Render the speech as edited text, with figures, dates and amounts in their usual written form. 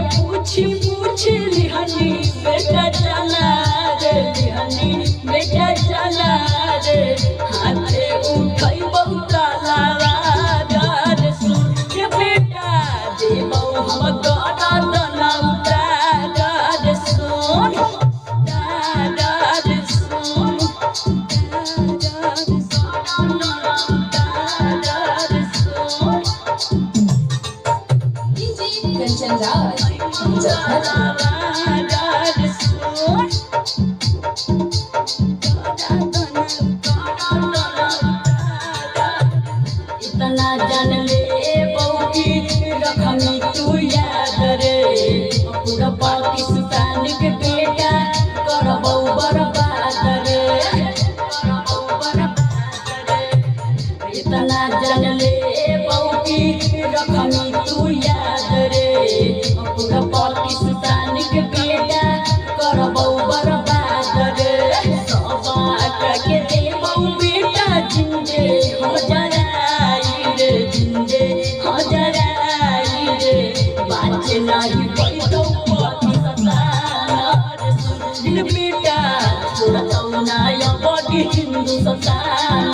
पूछ लिहनी बेटा चला रे लिहनी बेटा चला रे हाथे उठाई बहुता लाला रे सुन के बेटा देबो हम गाना तना उतारा रे सुन दादा रे सुन दादा रे सुन कंचन राज इतना जान ले बहुकी रखनी तू याद रे पूरा पाकिस्तान के बेटा करबौ बर्बाद रे इतना जान ले बहुकी रखनी तू याद रे पूरा पाकिस्तान के बेटा करबौ बर्बाद रे सबा के देबौ बेटा जिंदे हो जराई रे जिंदे हो जराई रे बात नहीं पैदौ पाकिस्तान रे सुन बेटा छोड़ौ ना या बड़ी हिंदुस्तान